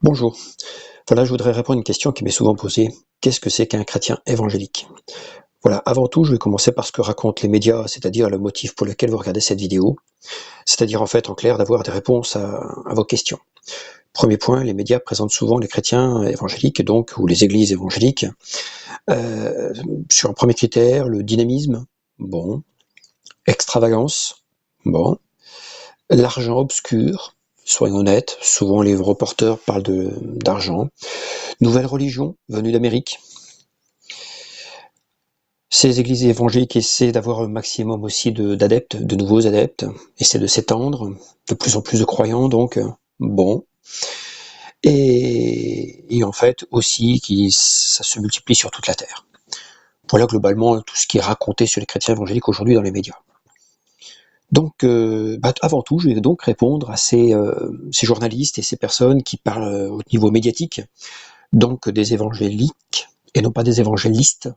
Bonjour. Voilà, je voudrais répondre à une question qui m'est souvent posée. Qu'est-ce que c'est qu'un chrétien évangélique? Voilà, avant tout, je vais commencer par ce que racontent les médias, c'est-à-dire le motif pour lequel vous regardez cette vidéo, c'est-à-dire en fait, en clair, d'avoir des réponses à vos questions. Premier point, les médias présentent souvent les chrétiens évangéliques, donc, ou les églises évangéliques, euh, sur un premier critère, le dynamisme, bon, extravagance, bon, l'argent obscur, soyons honnêtes, souvent les reporters parlent d'argent, nouvelle religion venue d'Amérique. Ces églises évangéliques essaient d'avoir un maximum aussi d'adeptes, de nouveaux adeptes, essaient de s'étendre, de plus en plus de croyants, donc bon. Et en fait aussi, ça se multiplie sur toute la terre. Voilà globalement tout ce qui est raconté sur les chrétiens évangéliques aujourd'hui dans les médias. Donc, avant tout, je vais donc répondre à ces journalistes et ces personnes qui parlent au niveau médiatique, donc des évangéliques, et non pas des évangélistes,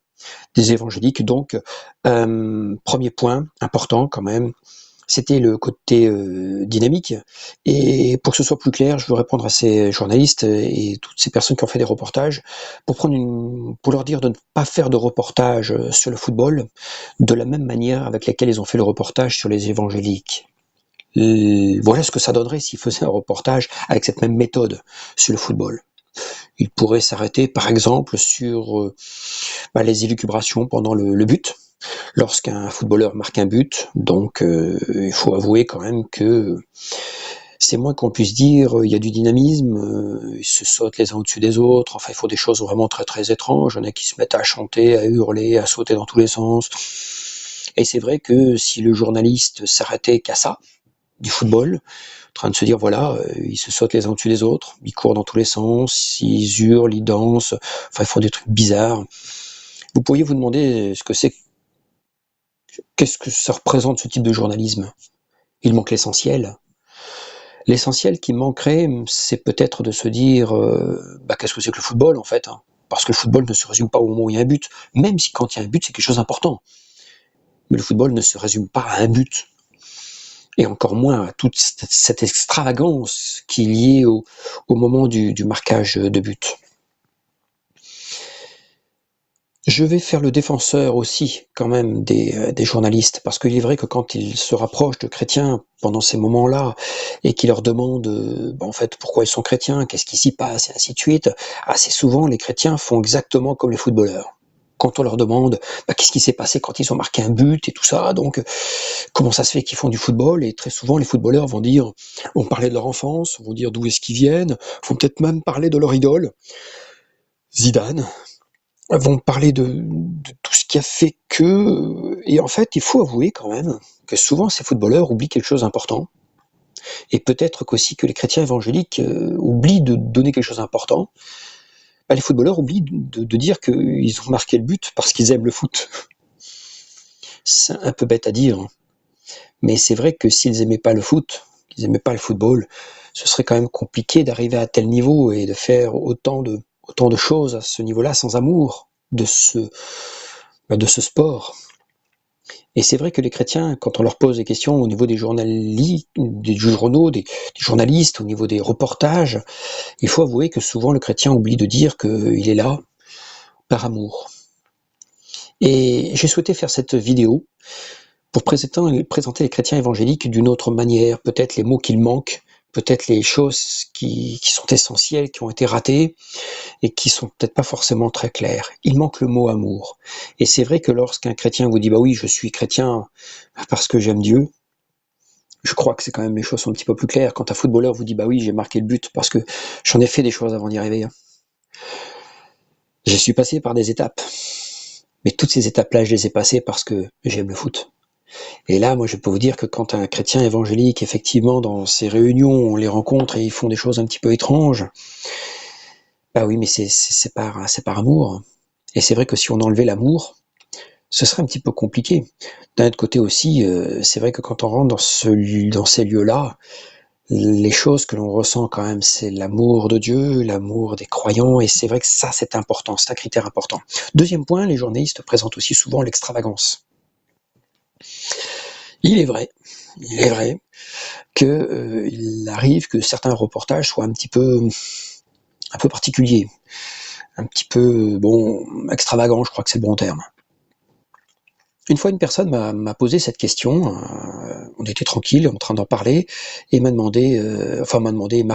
des évangéliques. Donc, premier point important quand même, c'était le côté dynamique. Et pour que ce soit plus clair, je veux répondre à ces journalistes et toutes ces personnes qui ont fait des reportages pour leur dire de ne pas faire de reportage sur le football de la même manière avec laquelle ils ont fait le reportage sur les évangéliques. Voilà ce que ça donnerait s'ils faisaient un reportage avec cette même méthode sur le football. Ils pourraient s'arrêter par exemple sur les élucubrations pendant le but, lorsqu'un footballeur marque un but. Donc il faut avouer quand même que c'est moins qu'on puisse dire, il y a du dynamisme, ils se sautent les uns au-dessus des autres, enfin ils font des choses vraiment très très étranges, il y en a qui se mettent à chanter, à hurler, à sauter dans tous les sens. Et c'est vrai que si le journaliste s'arrêtait qu'à ça, du football, en train de se dire voilà, ils se sautent les uns au-dessus des autres, ils courent dans tous les sens, ils hurlent, ils dansent, enfin ils font des trucs bizarres. Vous pourriez vous demander qu'est-ce que ça représente ce type de journalisme? Il manque l'essentiel. L'essentiel qui manquerait, c'est peut-être de se dire qu'est-ce que c'est que le football en fait, hein. Parce que le football ne se résume pas au moment où il y a un but, même si quand il y a un but, c'est quelque chose d'important. Mais le football ne se résume pas à un but, et encore moins à toute cette extravagance qui est liée au moment du marquage de but. Je vais faire le défenseur aussi, quand même, des journalistes, parce qu'il est vrai que quand ils se rapprochent de chrétiens pendant ces moments-là, et qu'ils leur demandent, en fait, pourquoi ils sont chrétiens, qu'est-ce qui s'y passe, et ainsi de suite, assez souvent, les chrétiens font exactement comme les footballeurs. Quand on leur demande, qu'est-ce qui s'est passé quand ils ont marqué un but et tout ça, donc, comment ça se fait qu'ils font du football, et très souvent, les footballeurs vont parler de leur enfance, vont dire d'où est-ce qu'ils viennent, vont peut-être même parler de leur idole, Zidane, vont parler de tout ce qui a fait que, et en fait, il faut avouer quand même que souvent ces footballeurs oublient quelque chose d'important, et peut-être qu'aussi que les chrétiens évangéliques oublient de donner quelque chose d'important. Les footballeurs oublient de dire qu'ils ont marqué le but parce qu'ils aiment le foot. C'est un peu bête à dire, mais c'est vrai que s'ils aimaient pas le foot, qu'ils aimaient pas le football, ce serait quand même compliqué d'arriver à tel niveau et de faire autant de choses à ce niveau-là sans amour de ce sport. Et c'est vrai que les chrétiens, quand on leur pose des questions au niveau des des journaux, des journalistes, au niveau des reportages, il faut avouer que souvent le chrétien oublie de dire qu'il est là par amour. Et j'ai souhaité faire cette vidéo pour présenter les chrétiens évangéliques d'une autre manière, peut-être les mots qu'il manque, peut-être les choses qui sont essentielles, qui ont été ratées, et qui sont peut-être pas forcément très claires. Il manque le mot amour. Et c'est vrai que lorsqu'un chrétien vous dit oui, je suis chrétien parce que j'aime Dieu, je crois que c'est quand même les choses sont un petit peu plus claires. Quand un footballeur vous dit oui, j'ai marqué le but parce que j'en ai fait des choses avant d'y arriver. Je suis passé par des étapes. Mais toutes ces étapes-là, je les ai passées parce que j'aime le foot. Et là, moi, je peux vous dire que quand un chrétien évangélique, effectivement, dans ces réunions, on les rencontre et ils font des choses un petit peu étranges, oui, mais c'est par amour. Et c'est vrai que si on enlevait l'amour, ce serait un petit peu compliqué. D'un autre côté aussi, c'est vrai que quand on rentre dans ces lieux-là, les choses que l'on ressent quand même, c'est l'amour de Dieu, l'amour des croyants, et c'est vrai que ça, c'est important, c'est un critère important. Deuxième point, les journalistes présentent aussi souvent l'extravagance. Il est vrai que il arrive que certains reportages soient un petit peu un peu particulier, un petit peu, bon, extravagant, je crois que c'est le bon terme. Une fois, une personne m'a posé cette question, on était tranquille, en train d'en parler, et m'a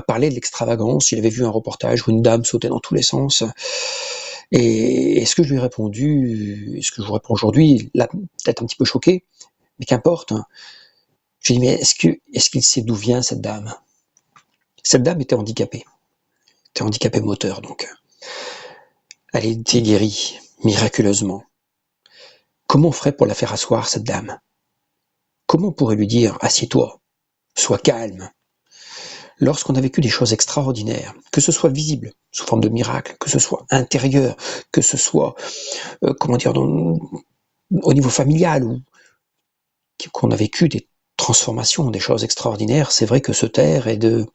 parlé de l'extravagance, il avait vu un reportage où une dame sautait dans tous les sens, et ce que je lui ai répondu, et ce que je vous réponds aujourd'hui, là, peut-être un petit peu choqué, mais qu'importe, hein. Je lui ai dit, mais est-ce qu'il sait d'où vient cette dame? Cette dame était handicapée moteur, donc. Elle était guérie, miraculeusement. Comment on ferait pour la faire asseoir, cette dame? Comment on pourrait lui dire, assieds-toi, sois calme? Lorsqu'on a vécu des choses extraordinaires, que ce soit visible, sous forme de miracle, que ce soit intérieur, que ce soit, au niveau familial, ou qu'on a vécu des transformations, des choses extraordinaires, c'est vrai que se taire et de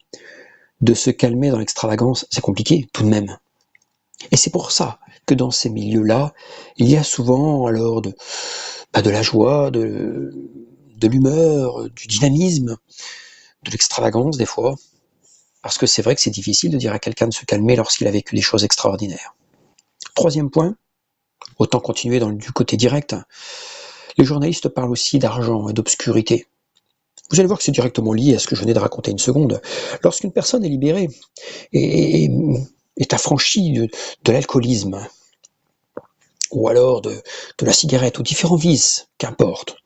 se calmer dans l'extravagance, c'est compliqué, tout de même. Et c'est pour ça que dans ces milieux-là, il y a souvent alors de la joie, de l'humeur, du dynamisme, de l'extravagance des fois, parce que c'est vrai que c'est difficile de dire à quelqu'un de se calmer lorsqu'il a vécu des choses extraordinaires. Troisième point, autant continuer du côté direct, les journalistes parlent aussi d'argent et d'obscurité. Vous allez voir que c'est directement lié à ce que je venais de raconter une seconde. Lorsqu'une personne est libérée et est affranchie de l'alcoolisme, ou alors de la cigarette, ou différents vices, qu'importe,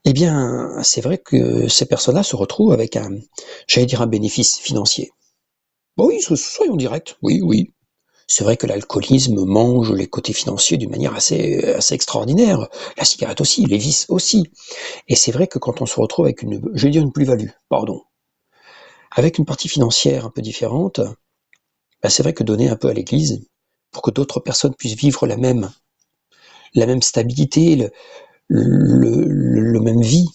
eh bien, c'est vrai que ces personnes-là se retrouvent avec un bénéfice financier. Bon, oui, soyons directs, oui. C'est vrai que l'alcoolisme mange les côtés financiers d'une manière assez extraordinaire. La cigarette aussi, les vices aussi. Et c'est vrai que quand on se retrouve avec une plus-value, avec une partie financière un peu différente, c'est vrai que donner un peu à l'Église, pour que d'autres personnes puissent vivre la même stabilité, le même vie,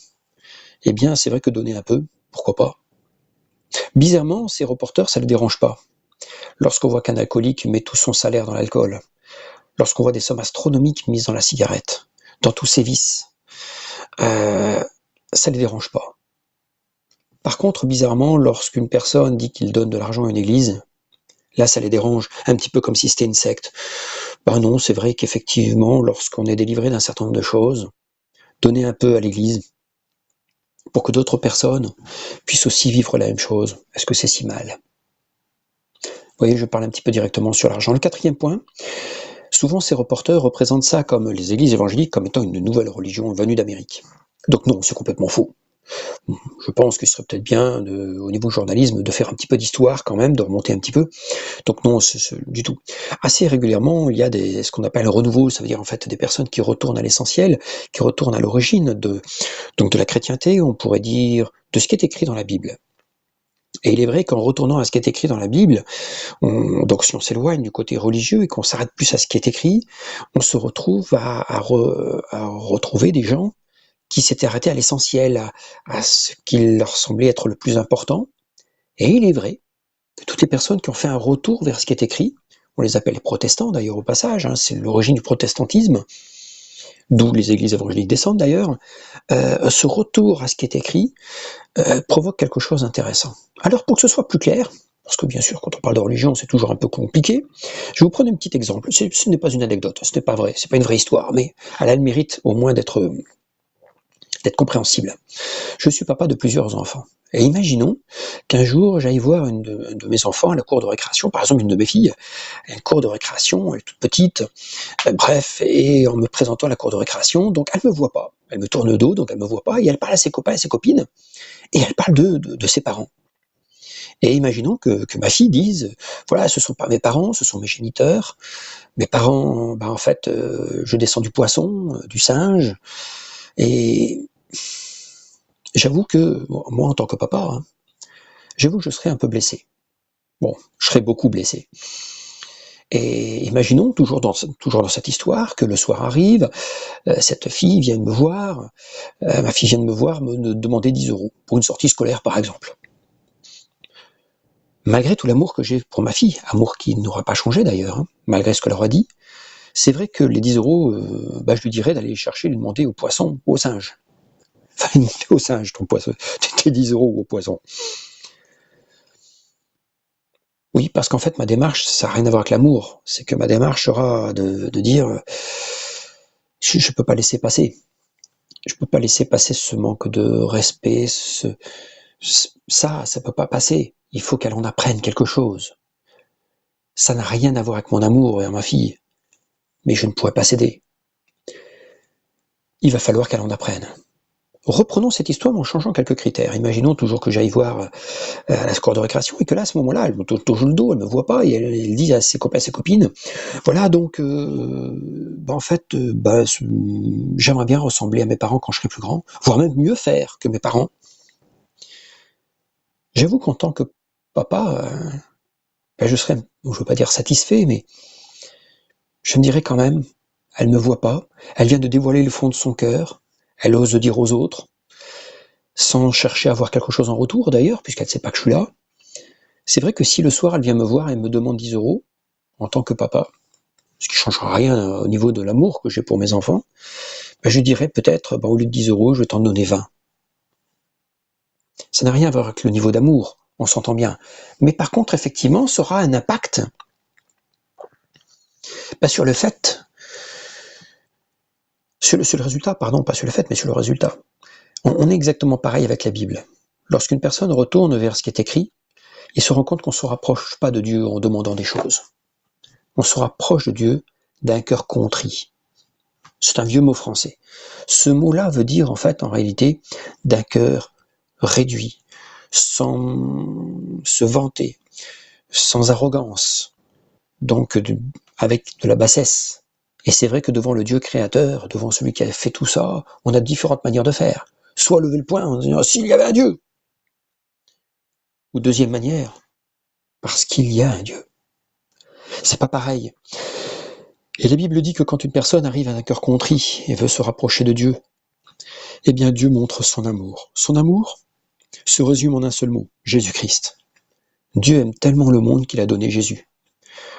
eh bien, c'est vrai que donner un peu, pourquoi pas. Bizarrement, ces reporters, ça ne les dérange pas. Lorsqu'on voit qu'un alcoolique met tout son salaire dans l'alcool, lorsqu'on voit des sommes astronomiques mises dans la cigarette, dans tous ses vices, ça ne les dérange pas. Par contre, bizarrement, lorsqu'une personne dit qu'il donne de l'argent à une église, là, ça les dérange, un petit peu comme si c'était une secte. Non, c'est vrai qu'effectivement, lorsqu'on est délivré d'un certain nombre de choses, donner un peu à l'église, pour que d'autres personnes puissent aussi vivre la même chose, est-ce que c'est si mal? Vous voyez, je parle un petit peu directement sur l'argent. Le quatrième point, souvent ces reporters représentent ça comme les églises évangéliques comme étant une nouvelle religion venue d'Amérique. Donc non, c'est complètement faux. Je pense qu'il serait peut-être bien, au niveau journalisme, de faire un petit peu d'histoire quand même, de remonter un petit peu. Donc non, du tout. Assez régulièrement, il y a ce qu'on appelle un renouveau, ça veut dire en fait des personnes qui retournent à l'essentiel, qui retournent à l'origine de la chrétienté, on pourrait dire, de ce qui est écrit dans la Bible. Et il est vrai qu'en retournant à ce qui est écrit dans la Bible, donc si on s'éloigne du côté religieux et qu'on s'arrête plus à ce qui est écrit, on se retrouve à retrouver des gens qui s'étaient arrêtés à l'essentiel, à ce qui leur semblait être le plus important. Et il est vrai que toutes les personnes qui ont fait un retour vers ce qui est écrit, on les appelle les protestants d'ailleurs au passage, c'est l'origine du protestantisme, d'où les églises évangéliques descendent d'ailleurs, ce retour à ce qui est écrit provoque quelque chose d'intéressant. Alors pour que ce soit plus clair, parce que bien sûr quand on parle de religion c'est toujours un peu compliqué, je vais vous prendre un petit exemple, ce n'est pas une anecdote, ce n'est pas vrai, c'est pas une vraie histoire, mais elle a le mérite au moins d'être compréhensible. Je suis papa de plusieurs enfants. Et imaginons qu'un jour, j'aille voir une de mes enfants à la cour de récréation, par exemple une de mes filles, à une cour de récréation, elle est toute petite, bref, et en me présentant à la cour de récréation, donc elle me voit pas. Elle me tourne le dos, donc elle me voit pas, et elle parle à ses copains et ses copines, et elle parle de ses parents. Et imaginons que ma fille dise, voilà, ce sont pas mes parents, ce sont mes géniteurs. Mes parents, en fait, je descends du poisson, du singe, et j'avoue que, moi en tant que papa, j'avoue que je serais un peu blessé. Bon, je serais beaucoup blessé. Et imaginons, toujours dans cette histoire, que le soir arrive, cette fille vient me voir, ma fille vient de me voir me demander 10 € pour une sortie scolaire par exemple. Malgré tout l'amour que j'ai pour ma fille, amour qui n'aura pas changé d'ailleurs, malgré ce qu'elle aura dit, c'est vrai que les 10 €, je lui dirais d'aller chercher, lui demander au poisson ou au singe. Enfin, lui demander au singe ton poisson, tes 10 € ou au poisson. Oui, parce qu'en fait, ma démarche, ça n'a rien à voir avec l'amour. C'est que ma démarche sera de dire, je peux pas laisser passer. Je peux pas laisser passer ce manque de respect, ça peut pas passer. Il faut qu'elle en apprenne quelque chose. Ça n'a rien à voir avec mon amour envers ma fille, mais je ne pourrais pas céder. Il va falloir qu'elle en apprenne. Reprenons cette histoire en changeant quelques critères. Imaginons toujours que j'aille voir à la cour de récréation et que là, à ce moment-là, elle me tourne toujours le dos, elle me voit pas et elle dit à ses copains, à ses copines, voilà, donc, en fait, j'aimerais bien ressembler à mes parents quand je serai plus grand, voire même mieux faire que mes parents. J'avoue qu'en tant que papa, je serais, je veux pas dire satisfait, mais je me dirais quand même, elle me voit pas, elle vient de dévoiler le fond de son cœur, elle ose le dire aux autres, sans chercher à avoir quelque chose en retour d'ailleurs, puisqu'elle ne sait pas que je suis là. C'est vrai que si le soir elle vient me voir et me demande 10 euros, en tant que papa, ce qui ne changera rien au niveau de l'amour que j'ai pour mes enfants, je dirais peut-être, au lieu de 10 euros, je vais t'en donner 20. Ça n'a rien à voir avec le niveau d'amour, on s'entend bien. Mais par contre, effectivement, ça aura un impact sur le fait, sur le résultat, pardon, pas sur le fait, mais sur le résultat. On est exactement pareil avec la Bible. Lorsqu'une personne retourne vers ce qui est écrit, il se rend compte qu'on ne se rapproche pas de Dieu en demandant des choses. On se rapproche de Dieu d'un cœur contrit. C'est un vieux mot français. Ce mot-là veut dire en fait, en réalité, d'un cœur réduit, sans se vanter, sans arrogance, donc avec de la bassesse. Et c'est vrai que devant le Dieu créateur, devant celui qui a fait tout ça, on a différentes manières de faire. Soit lever le poing en disant « s'il y avait un Dieu !» Ou deuxième manière, parce qu'il y a un Dieu. C'est pas pareil. Et la Bible dit que quand une personne arrive à un cœur contrit et veut se rapprocher de Dieu, eh bien Dieu montre son amour. Son amour se résume en un seul mot, Jésus-Christ. Dieu aime tellement le monde qu'il a donné Jésus,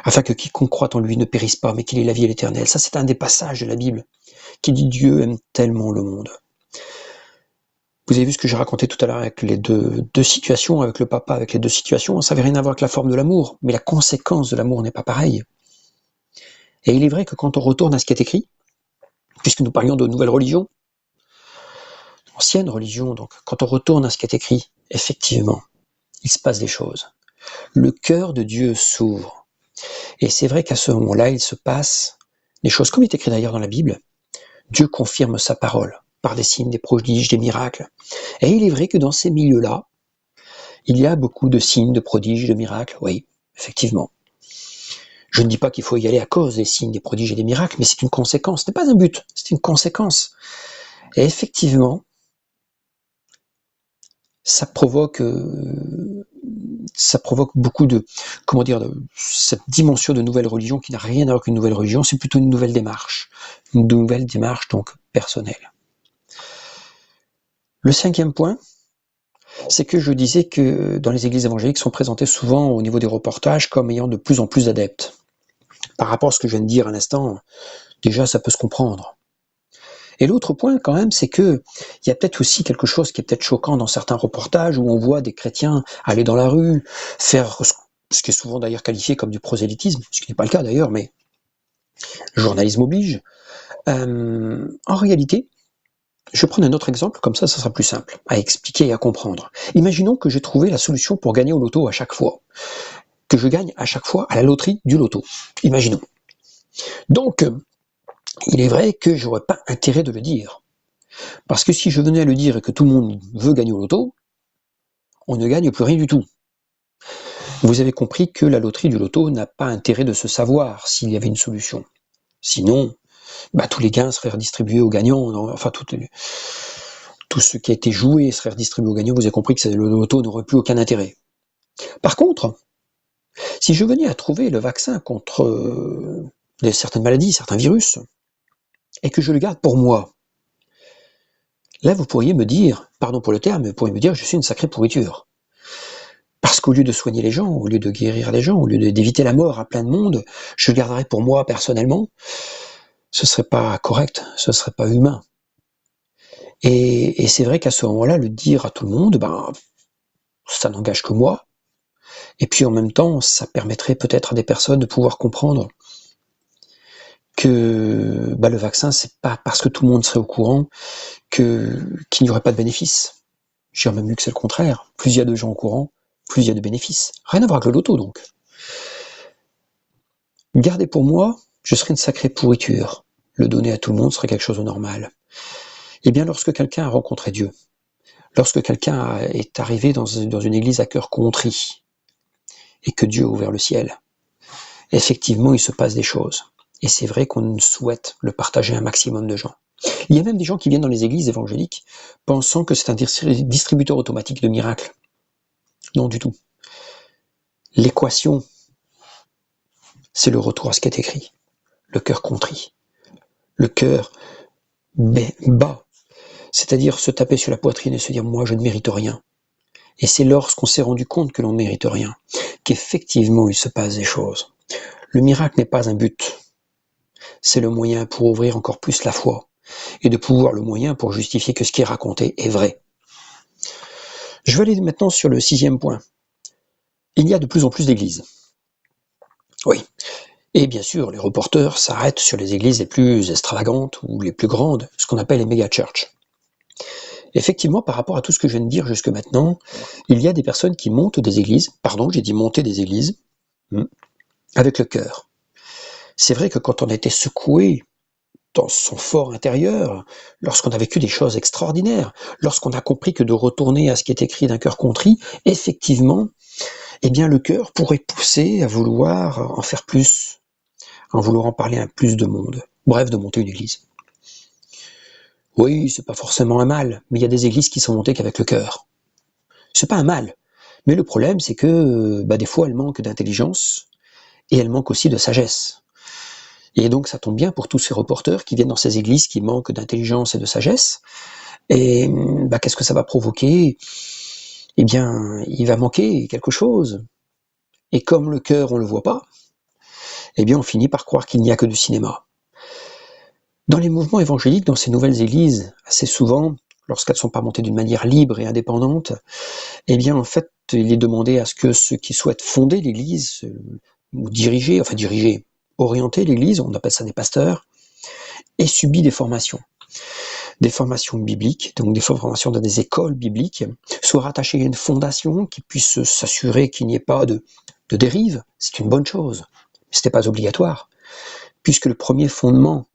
afin que quiconque croit en lui ne périsse pas, mais qu'il ait la vie éternelle. Ça, c'est un des passages de la Bible qui dit Dieu aime tellement le monde. Vous avez vu ce que j'ai raconté tout à l'heure avec les deux situations, avec le papa, avec les deux situations, ça n'avait rien à voir avec la forme de l'amour, mais la conséquence de l'amour n'est pas pareille. Et il est vrai que quand on retourne à ce qui est écrit, puisque nous parlions de nouvelles religions, anciennes religions, donc quand on retourne à ce qui est écrit, effectivement, il se passe des choses. Le cœur de Dieu s'ouvre. Et c'est vrai qu'à ce moment-là, il se passe des choses, comme il est écrit d'ailleurs dans la Bible. Dieu confirme sa parole par des signes, des prodiges, des miracles. Et il est vrai que dans ces milieux-là, il y a beaucoup de signes, de prodiges, de miracles, oui, effectivement. Je ne dis pas qu'il faut y aller à cause des signes, des prodiges et des miracles, mais c'est une conséquence, ce n'est pas un but, c'est une conséquence. Et effectivement, ça provoque beaucoup de, cette dimension de nouvelle religion qui n'a rien à voir qu'une nouvelle religion, c'est plutôt une nouvelle démarche donc personnelle. Le cinquième point, c'est que je disais que dans les églises évangéliques sont présentés souvent au niveau des reportages comme ayant de plus en plus d'adeptes. Par rapport à ce que je viens de dire à l'instant, déjà ça peut se comprendre. Et l'autre point quand même, c'est que il y a peut-être aussi quelque chose qui est peut-être choquant dans certains reportages où on voit des chrétiens aller dans la rue, faire ce qui est souvent d'ailleurs qualifié comme du prosélytisme, ce qui n'est pas le cas d'ailleurs, mais le journalisme oblige. En réalité, je prends un autre exemple, comme ça sera plus simple à expliquer et à comprendre. Imaginons que j'ai trouvé la solution pour gagner au loto à chaque fois, que je gagne à chaque fois à la loterie du loto. Imaginons. Donc, il est vrai que j'aurais pas intérêt de le dire. Parce que si je venais à le dire et que tout le monde veut gagner au loto, on ne gagne plus rien du tout. Vous avez compris que la loterie du loto n'a pas intérêt de se savoir s'il y avait une solution. Sinon, tous les gains seraient redistribués aux gagnants, enfin tout ce qui a été joué serait redistribué aux gagnants, vous avez compris que le loto n'aurait plus aucun intérêt. Par contre, si je venais à trouver le vaccin contre certaines maladies, certains virus, et que je le garde pour moi, là vous pourriez me dire, pardon pour le terme, vous pourriez me dire je suis une sacrée pourriture. Parce qu'au lieu de soigner les gens, au lieu de guérir les gens, au lieu d'éviter la mort à plein de monde, je le garderais pour moi personnellement, ce serait pas correct, ce serait pas humain. Et c'est vrai qu'à ce moment-là, le dire à tout le monde, ça n'engage que moi. Et puis en même temps, ça permettrait peut-être à des personnes de pouvoir comprendre que le vaccin, c'est pas parce que tout le monde serait au courant qu'il n'y aurait pas de bénéfices. J'ai même vu que c'est le contraire. Plus il y a de gens au courant, plus il y a de bénéfices. Rien à voir avec le loto, donc. Garder pour moi, je serais une sacrée pourriture. Le donner à tout le monde serait quelque chose de normal. Eh bien, lorsque quelqu'un a rencontré Dieu, lorsque quelqu'un est arrivé dans une église à cœur contrit, et que Dieu a ouvert le ciel, effectivement, il se passe des choses. Et c'est vrai qu'on souhaite le partager à un maximum de gens. Il y a même des gens qui viennent dans les églises évangéliques pensant que c'est un distributeur automatique de miracles. Non du tout. L'équation, c'est le retour à ce qui est écrit. Le cœur contrit. Le cœur bas. C'est-à-dire se taper sur la poitrine et se dire « moi, je ne mérite rien ». Et c'est lorsqu'on s'est rendu compte que l'on ne mérite rien, qu'effectivement, il se passe des choses. Le miracle n'est pas un but. C'est le moyen pour ouvrir encore plus la foi. Et de pouvoir le moyen pour justifier que ce qui est raconté est vrai. Je vais aller maintenant sur le 6e point. Il y a de plus en plus d'églises. Oui. Et bien sûr, les reporters s'arrêtent sur les églises les plus extravagantes ou les plus grandes, ce qu'on appelle les méga-churches. Effectivement, par rapport à tout ce que je viens de dire jusque maintenant, il y a des personnes qui montent des églises, j'ai dit monter des églises, avec le cœur. C'est vrai que quand on a été secoué dans son fort intérieur, lorsqu'on a vécu des choses extraordinaires, lorsqu'on a compris que de retourner à ce qui est écrit d'un cœur contrit, effectivement, eh bien le cœur pourrait pousser à vouloir en faire plus, en vouloir en parler à plus de monde. Bref, de monter une église. Oui, c'est pas forcément un mal, mais il y a des églises qui sont montées qu'avec le cœur. C'est pas un mal, mais le problème c'est que des fois elles manquent d'intelligence et elles manquent aussi de sagesse. Et donc ça tombe bien pour tous ces reporters qui viennent dans ces églises qui manquent d'intelligence et de sagesse. Et qu'est-ce que ça va provoquer? Eh bien, il va manquer quelque chose. Et comme le cœur, on ne le voit pas, eh bien on finit par croire qu'il n'y a que du cinéma. Dans les mouvements évangéliques, dans ces nouvelles églises, assez souvent, lorsqu'elles ne sont pas montées d'une manière libre et indépendante, eh bien en fait, il est demandé à ce que ceux qui souhaitent fonder l'église, ou diriger, orienter l'église, on appelle ça des pasteurs, aient subi des formations bibliques, donc des formations dans des écoles bibliques, soient rattachées à une fondation qui puisse s'assurer qu'il n'y ait pas de dérive. C'est une bonne chose, mais ce n'était pas obligatoire, puisque le premier fondement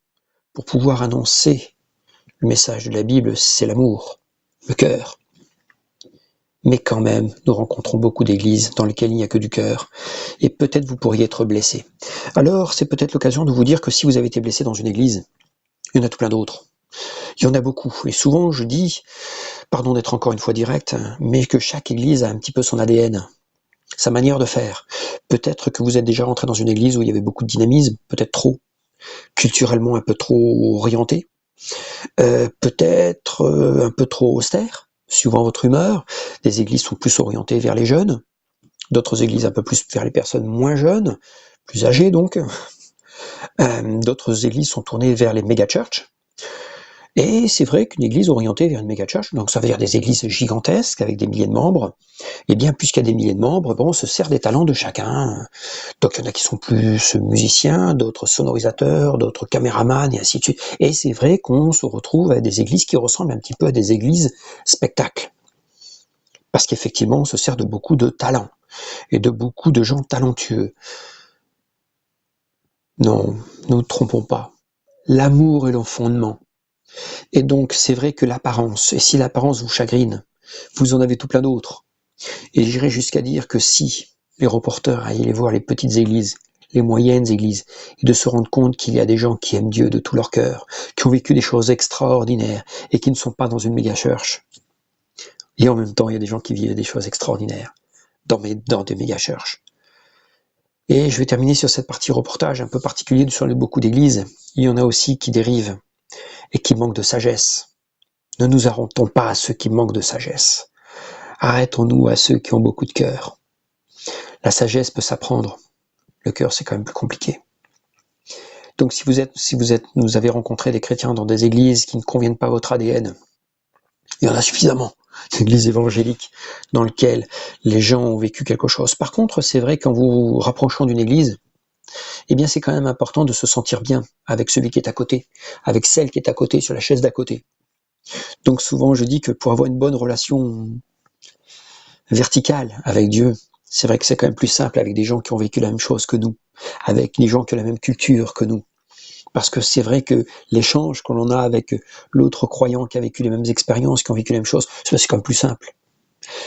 pour pouvoir annoncer le message de la Bible, c'est l'amour, le cœur. Mais quand même, nous rencontrons beaucoup d'églises dans lesquelles il n'y a que du cœur, et peut-être vous pourriez être blessé. Alors, c'est peut-être l'occasion de vous dire que si vous avez été blessé dans une église, il y en a tout plein d'autres. Il y en a beaucoup, et souvent je dis, pardon d'être encore une fois direct, mais que chaque église a un petit peu son ADN, sa manière de faire. Peut-être que vous êtes déjà rentré dans une église où il y avait beaucoup de dynamisme, peut-être trop, culturellement un peu trop orienté, peut-être un peu trop austère, suivant votre humeur. Des églises sont plus orientées vers les jeunes, d'autres églises un peu plus vers les personnes moins jeunes, plus âgées donc. D'autres églises sont tournées vers les méga-churches. Et c'est vrai qu'une église orientée vers une méga-church, donc ça veut dire des églises gigantesques avec des milliers de membres, et bien puisqu'il y a des milliers de membres, on se sert des talents de chacun. Donc il y en a qui sont plus musiciens, d'autres sonorisateurs, d'autres caméramans, et ainsi de suite. Et c'est vrai qu'on se retrouve à des églises qui ressemblent un petit peu à des églises spectacles. Parce qu'effectivement, on se sert de beaucoup de talents, et de beaucoup de gens talentueux. Non, ne nous trompons pas. L'amour est le fondement. Et donc, c'est vrai que l'apparence, et si l'apparence vous chagrine, vous en avez tout plein d'autres. Et j'irais jusqu'à dire que si les reporters allaient voir les petites églises, les moyennes églises, et de se rendre compte qu'il y a des gens qui aiment Dieu de tout leur cœur, qui ont vécu des choses extraordinaires, et qui ne sont pas dans une méga-church. Et en même temps, il y a des gens qui vivent des choses extraordinaires dans des méga-churches. Et je vais terminer sur cette partie reportage un peu particulier sur beaucoup d'églises. Il y en a aussi qui dérivent et qui manquent de sagesse. Ne nous arrêtons pas à ceux qui manquent de sagesse. Arrêtons-nous à ceux qui ont beaucoup de cœur. La sagesse peut s'apprendre. Le cœur, c'est quand même plus compliqué. Donc si vous avez rencontré des chrétiens dans des églises qui ne conviennent pas à votre ADN, il y en a suffisamment. une église évangélique dans laquelle les gens ont vécu quelque chose. Par contre, c'est vrai qu'en vous rapprochant d'une église, eh bien c'est quand même important de se sentir bien avec celui qui est à côté, avec celle qui est à côté, sur la chaise d'à côté. Donc souvent je dis que pour avoir une bonne relation verticale avec Dieu, c'est vrai que c'est quand même plus simple avec des gens qui ont vécu la même chose que nous, avec des gens qui ont la même culture que nous. Parce que c'est vrai que l'échange que l'on a avec l'autre croyant qui a vécu les mêmes expériences, qui ont vécu les mêmes choses, c'est quand même plus simple.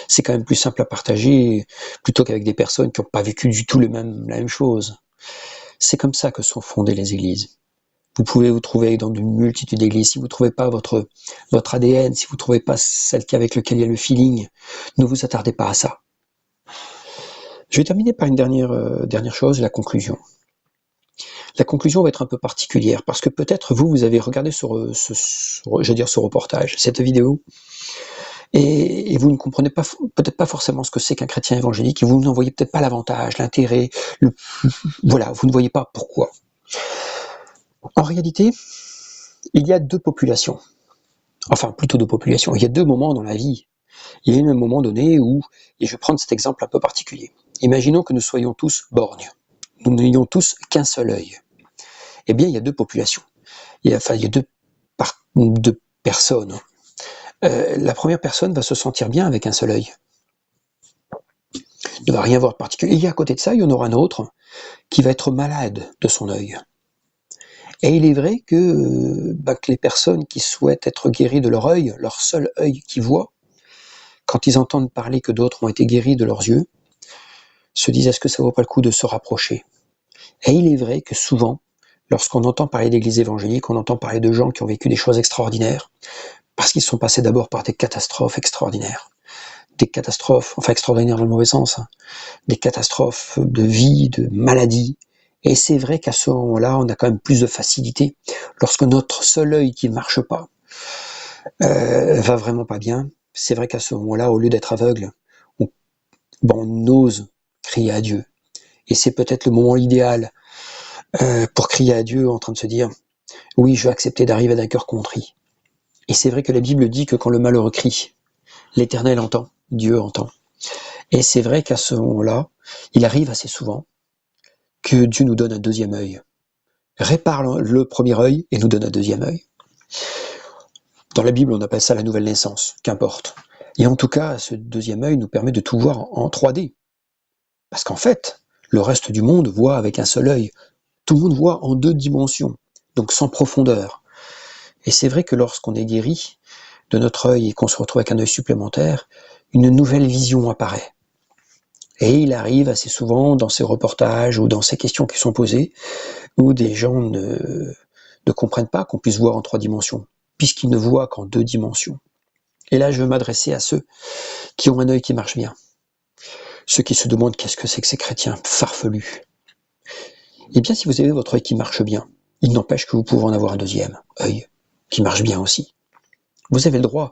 C'est quand même plus simple à partager plutôt qu'avec des personnes qui n'ont pas vécu du tout la même chose. C'est comme ça que sont fondées les églises. Vous pouvez vous trouver dans une multitude d'églises. Si vous ne trouvez pas votre ADN, si vous ne trouvez pas celle avec laquelle il y a le feeling, ne vous attardez pas à ça. Je vais terminer par une dernière chose, la conclusion. La conclusion va être un peu particulière, parce que peut-être vous avez regardé ce reportage, cette vidéo, et vous ne comprenez pas, peut-être pas forcément ce que c'est qu'un chrétien évangélique, et vous n'en voyez peut-être pas l'avantage, l'intérêt, voilà, vous ne voyez pas pourquoi. En réalité, il y a deux populations, enfin plutôt deux populations, il y a deux moments dans la vie. Il y a un moment donné où, et je vais prendre cet exemple un peu particulier, imaginons que nous soyons tous borgnes, nous n'ayons tous qu'un seul œil. Eh bien, il y a deux populations, il y a deux personnes. La première personne va se sentir bien avec un seul œil, ne va rien voir de particulier. Et à côté de ça, il y en aura un autre qui va être malade de son œil. Et il est vrai que les personnes qui souhaitent être guéries de leur œil, leur seul œil qui voit, quand ils entendent parler que d'autres ont été guéris de leurs yeux, se disent est-ce que ça vaut pas le coup de se rapprocher? Et il est vrai que souvent, lorsqu'on entend parler d'église évangélique, on entend parler de gens qui ont vécu des choses extraordinaires, parce qu'ils sont passés d'abord par des catastrophes extraordinaires. Des catastrophes, enfin extraordinaires dans le mauvais sens, des catastrophes de vie, de maladie. Et c'est vrai qu'à ce moment-là, on a quand même plus de facilité. Lorsque notre seul œil qui ne marche pas va vraiment pas bien, c'est vrai qu'à ce moment-là, au lieu d'être aveugle, on ose crier à Dieu. Et c'est peut-être le moment idéal pour crier à Dieu en train de se dire « Oui, je vais accepter d'arriver d'un cœur contrit ». Et c'est vrai que la Bible dit que quand le malheureux crie, l'Éternel entend, Dieu entend. Et c'est vrai qu'à ce moment-là, il arrive assez souvent que Dieu nous donne un deuxième œil. Répare le premier œil et nous donne un deuxième œil. Dans la Bible, on appelle ça la nouvelle naissance, qu'importe. Et en tout cas, ce deuxième œil nous permet de tout voir en 3D. Parce qu'en fait, le reste du monde voit avec un seul œil. Tout le monde voit en 2 dimensions, donc sans profondeur. Et c'est vrai que lorsqu'on est guéri de notre œil et qu'on se retrouve avec un œil supplémentaire, une nouvelle vision apparaît. Et il arrive assez souvent dans ces reportages ou dans ces questions qui sont posées, où des gens ne comprennent pas qu'on puisse voir en 3 dimensions, puisqu'ils ne voient qu'en 2 dimensions. Et là, je veux m'adresser à ceux qui ont un œil qui marche bien. Ceux qui se demandent qu'est-ce que c'est que ces chrétiens farfelus. Eh bien, si vous avez votre œil qui marche bien, il n'empêche que vous pouvez en avoir un deuxième œil qui marche bien aussi. Vous avez le droit.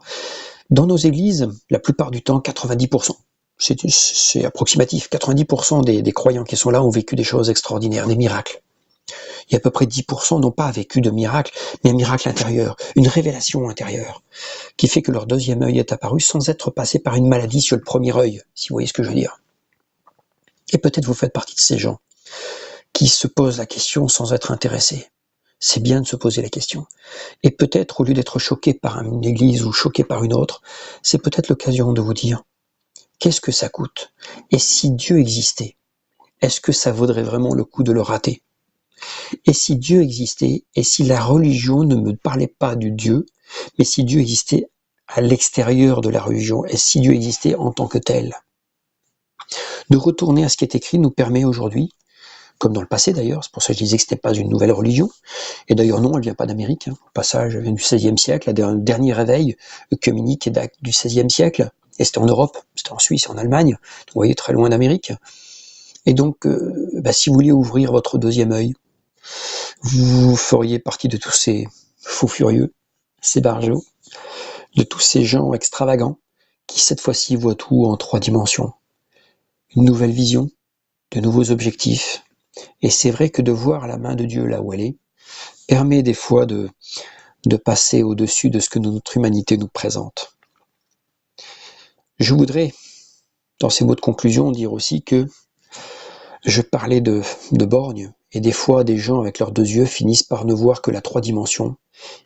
Dans nos églises, la plupart du temps, 90%, c'est approximatif, 90% des croyants qui sont là ont vécu des choses extraordinaires, des miracles. Il y a à peu près 10% n'ont pas vécu de miracle, mais un miracle intérieur, une révélation intérieure, qui fait que leur deuxième œil est apparu sans être passé par une maladie sur le premier œil, si vous voyez ce que je veux dire. Et peut-être vous faites partie de ces gens qui se posent la question sans être intéressés. C'est bien de se poser la question. Et peut-être, au lieu d'être choqué par une église ou choqué par une autre, c'est peut-être l'occasion de vous dire, qu'est-ce que ça coûte? Et si Dieu existait, est-ce que ça vaudrait vraiment le coup de le rater? Et si Dieu existait, et si la religion ne me parlait pas du Dieu, mais si Dieu existait à l'extérieur de la religion, et si Dieu existait en tant que tel? De retourner à ce qui est écrit nous permet aujourd'hui, comme dans le passé d'ailleurs, c'est pour ça que je disais que ce n'était pas une nouvelle religion, et d'ailleurs non, elle ne vient pas d'Amérique, au passage, elle vient du XVIe siècle, le dernier réveil œcuménique date du XVIe siècle, et c'était en Europe, c'était en Suisse, en Allemagne, vous voyez, très loin d'Amérique. Et donc, si vous voulez ouvrir votre deuxième œil, vous feriez partie de tous ces fous furieux, ces barjots, de tous ces gens extravagants, qui cette fois-ci voient tout en 3 dimensions. Une nouvelle vision, de nouveaux objectifs, et c'est vrai que de voir la main de Dieu là où elle est, permet des fois de passer au-dessus de ce que notre humanité nous présente. Je voudrais, dans ces mots de conclusion, dire aussi que je parlais de borgne, et des fois des gens avec leurs 2 yeux finissent par ne voir que la 3 dimensions,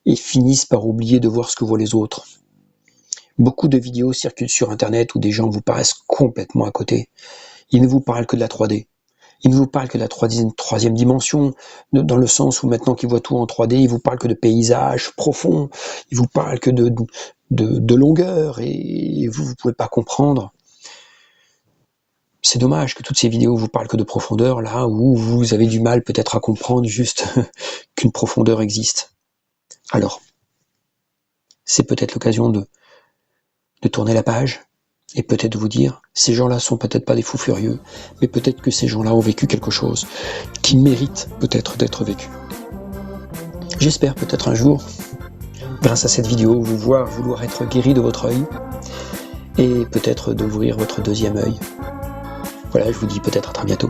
et finissent par oublier de voir ce que voient les autres. Beaucoup de vidéos circulent sur internet où des gens vous paraissent complètement à côté. Ils ne vous parlent que de la 3D. Ils ne vous parlent que de la troisième dimension, dans le sens où maintenant qu'ils voient tout en 3D, ils vous parlent que de paysages profonds, ils vous parlent que de longueur, et vous ne pouvez pas comprendre. C'est dommage que toutes ces vidéos vous parlent que de profondeur, là où vous avez du mal peut-être à comprendre juste qu'une profondeur existe. Alors, c'est peut-être l'occasion de tourner la page, et peut-être vous dire, ces gens-là sont peut-être pas des fous furieux, mais peut-être que ces gens-là ont vécu quelque chose qui mérite peut-être d'être vécu. J'espère peut-être un jour, grâce à cette vidéo, vous voir vouloir être guéri de votre œil, et peut-être d'ouvrir votre 2e œil. Voilà, je vous dis peut-être à très bientôt.